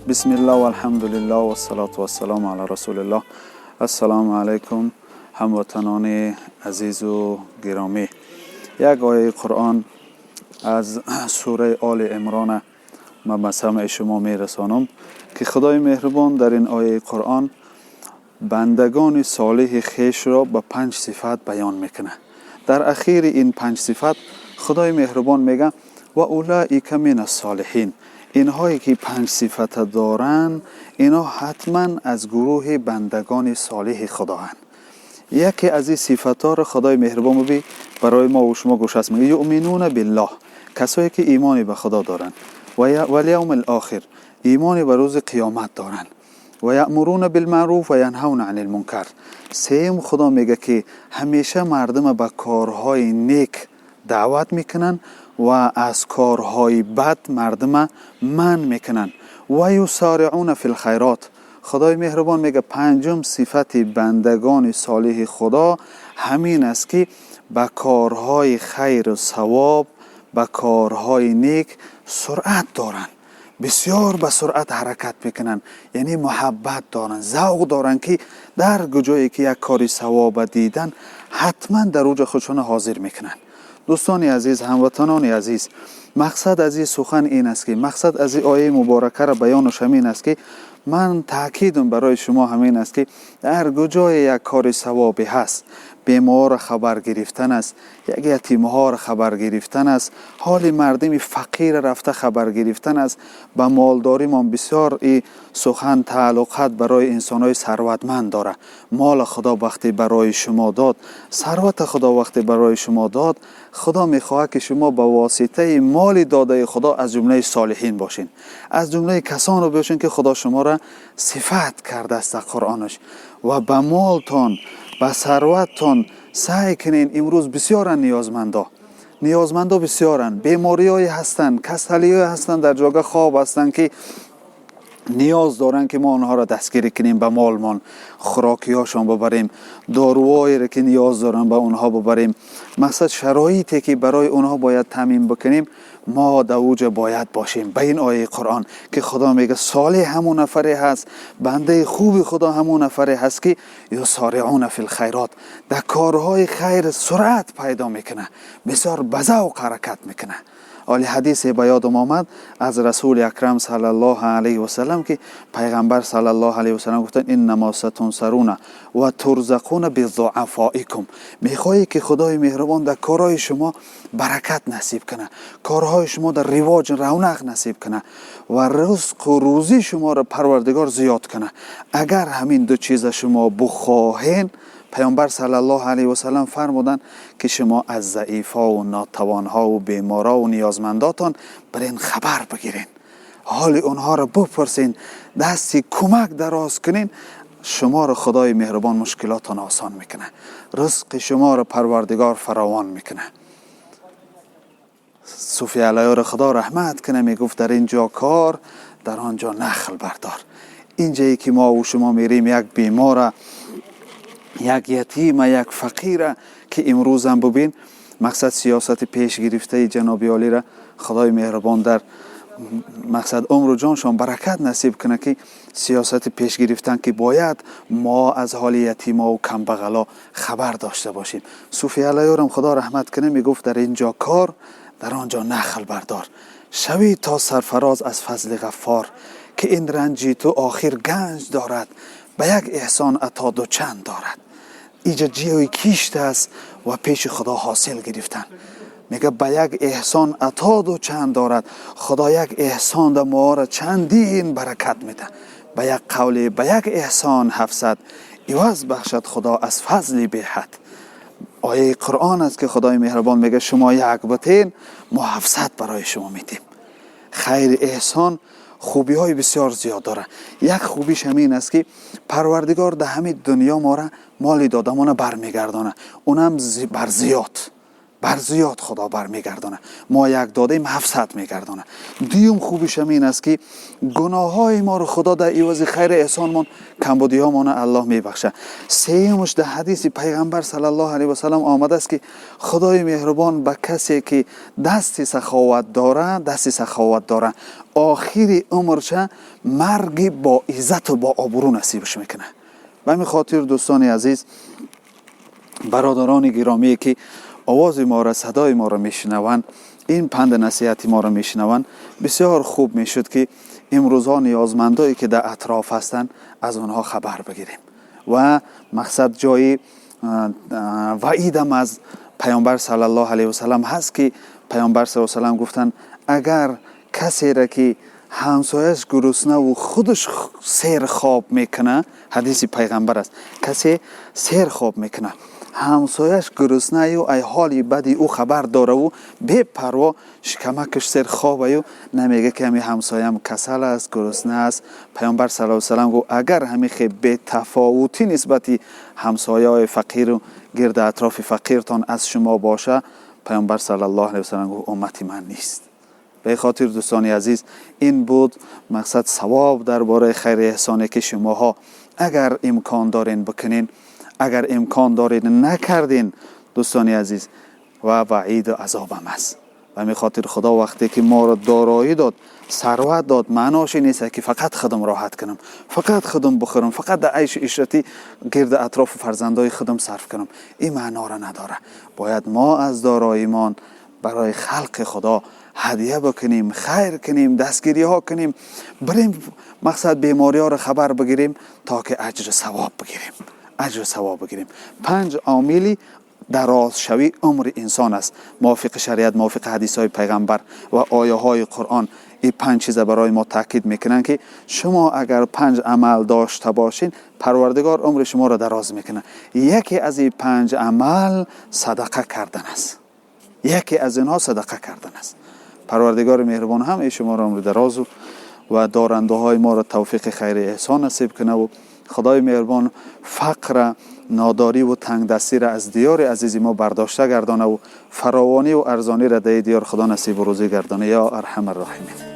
بسم الله و الحمد لله و الصلاة و السلام علی رسول الله. السلام علیکم هموطنان عزیز و گرامی. یک آیه قرآن از سوره آل عمران من به سمع شما میرسانم که خدای مهربان در این آیه قرآن بندگان صالح خیش را به 5 صفت بیان میکنه. در اخیر این 5 صفت خدای مهربان میگه و اولئک من الصالحین، اینهایی که 5 صفت دارن اینا حتما از گروه بندگان صالح خدا هستند. یکی از این صفات ها را خدای مهربان برای ما و شما گوش است. میگه یؤمنون بالله، کسایی که ایمان به خدا دارن، و الیوم الاخر، ایمان به روز قیامت دارن، و یأمرون بالمعروف و ینهون عن المنکر. سیم خدا میگه که همیشه مردم به کارهای نیک دعوت میکنن و از کارهای بد مردم من میکنن. و یسارعون فی الخیرات، خدای مهربان میگه 5م صفت بندگان صالح خدا همین است که به کارهای خیر و ثواب، به کارهای نیک سرعت دارن، بسیار به سرعت حرکت میکنن. یعنی محبت دارن، ذوق دارن که در جایی که یک کاری ثواب دیدن حتما در اوج خودشون حاضر میکنن. دوستان عزیز، هموطنان عزیز، مقصد از این سخن این است که مقصد از این آیه مبارکه را بیانش همین است که من تاکیدم برای شما همین است که در جای یک کار ثوابی هست، بیمار خبر گرفتن است، یک یتیم‌ها خبر گرفتن است، حال مردم فقیر رفته خبر گرفتن است. به مالداری ما بسیار این سخن تعلقات برای انسان‌های ثروتمند داره. مال خدا وقتی برای شما داد، ثروت خدا وقتی برای شما داد، خدا میخواهد که شما به واسطه مال داده خدا از جمله صالحین باشین، از جمله کسان رو باشین که خدا شما را صفت کرده است در قرآنش. و به مالتان، به ثروتتان سعی کنین. امروز بسیارن نیازمندا بسیارن، بیماری های هستن، کسلی های هستن، در جاگه خواب هستن که نیاز دارن که ما آنها را دستگیری کنیم، به مالمان خوراکی هاشون ببریم، داروهایی را که نیاز دارن به اونها ببریم. مقصد شرایطی که برای اونها باید تامین بکنیم، ما در اوج باید باشیم. به این آیه قرآن که خدا میگه صالح همون نفری هست، بنده خوبی خدا همون نفری هست که یسارعون فی الخیرات، در کارهای خیر سرعت پیدا میکنه، بسیار بذوق حرکت میکنه. عالی حدیث به یادم آمد از رسول اکرم صلی الله علیه و سلم که پیغمبر صلی الله علیه و سلم گفتن انما ستنصرون و ترزقون بضعفائکم. میخواهی که خدای مهربان در کارهای شما برکت نصیب کنه، کارهای شما در رواج رونق نصیب کنه و رزق و روزی شما را پروردگار زیاد کنه. اگر همین دو چیز شما بخواهین، پیامبر صلی الله علیه و سلم فرمودن که شما از ضعیفا و ناتوانها و بیمارا و نیازمنداتان برین خبر بگیرین، حال اونها را بپرسین، دستی کمک دراز کنین، شما را خدای مهربان مشکلاتان آسان میکنه، رزق شما را پروردگار فراوان میکنه. صوفی علیه را خدا رحمت کنه میگفت در اینجا کار، در آنجا نخل بردار. اینجایی که ما و شما میریم، یک بیمار، یک یتیم، یک فقیر که امروز هم ببین، مقصد سیاست پیش گرفته جناب عالی را خدای مهربان در مقصد عمر و جانشان برکت نصیب کنه که سیاست پیش گرفتن که باید ما از حال یتیما و کمبغلا خبر داشته باشیم. صوفی علیه را خدا رحمت کنه میگفت در اینجا کار، در آنجا نخل بردار. شوی تا سرفراز از فضل غفار، که این رنجی تو آخر گنج دارد، به یک احسان عطا دو چند دارد. ایجا جیوی کیشت است و پیش خدا حاصل گرفتن. میگه به یک احسان عطا دو چند دارد، خدا یک احسان در ما را چندین برکت میده. به یک قولی به یک احسان 700، عوض بخشد خدا از فضل بی حد. آیه قرآن است که خدای مهربان میگه شما یک بتین، ما 700 برای شما میدیم. خیر احسان خوبی های بسیار زیاد داره. یک خوبیش همین است که پروردگار در همه دنیا ما را مالی داده، ما را برمیگردانه، اونم بر زیاد. بر زیاد خدا برمیگردانه. ما یک دادیم 700 میگردانه. دیوم خوبیش این است که گناه های ما رو خدا در عوض خیر احسانمان کمبودی ها مانه الله میبخشه. سیمش در حدیث پیغمبر صلی الله علیه و سلم آمده است که خدای مهربان به کسی که دست سخاوت داره آخری عمرش مرگ با عزت و با آبرو نصیبش میکنه. به همین خاطر دوستان عزیز، برادران گرامی که آواز ما را، صدای ما را میشنوند، این پند نصیحتی ما را میشنوند، بسیار خوب میشد که امروزها نیازمندایی که در اطراف هستند از آنها خبر بگیریم. و مقصد جای وعیدم از پیامبر صلی الله علیه و سلم هست که پیامبر صلی الله علیه و سلم گفتن اگر کسی را که همسایش گرسنه و خودش سیر خواب میکنه، حدیث پیغمبر است، کسی سیر خواب میکنه همسایش گرسنه و ای حالی بدی او خبر داره و بی پروا شکمکش سر خوابه و نمیگه که همی همسایم کسل است، گرسنه است. پیامبر صلی الله علیه و سلم گفت اگر همی خیلی بی تفاوتی نسبتی همسایه های فقیر و گرد اطراف فقیرتان از شما باشه، پیامبر صلی الله علیه و سلم گفت امتی من نیست. به خاطر دوستان عزیز، این بود مقصد ثواب درباره خیر احسانی که شماها اگر امکان دارین بکنین، اگر امکان دارید نکردین دوستان عزیز و وعید و عذاب هم است. و همین خاطر خدا وقتی که ما را دارایی داد، ثروت داد، معناش نیست که فقط خودم راحت کنم، فقط خودم بخورم، فقط در عیش عشرتی گرد اطراف فرزندای خودم صرف کنم. این معنا را نداره. باید ما از داراییمان برای خلق خدا هدیه بکنیم، خیر کنیم، دستگیری ها کنیم، بریم مقصد بیماری ها را خبر بگیریم تا که اجر ثواب بگیریم. 5 عاملی دراز شوی عمر انسان است. موافق شریعت، موافق حدیث های پیغمبر و آیه های قرآن، این 5 چیز برای ما تاکید میکنن که شما اگر 5 عمل داشته باشین، پروردگار عمر شما را دراز میکنه. یکی از این 5 عمل صدقه کردن است. یکی از اینها صدقه کردن است. پروردگار مهربان هم شما را عمر دراز و دارنده های ما را توفیق خیر احسان نصیب کنه و خدای مهربان فقر، ناداری و تنگ دستی را از دیار عزیزی ما برداشته گردانه و فراوانی و ارزانی را در دیار خدا نصیب و روزی گردانه. یا ارحم الراحمین.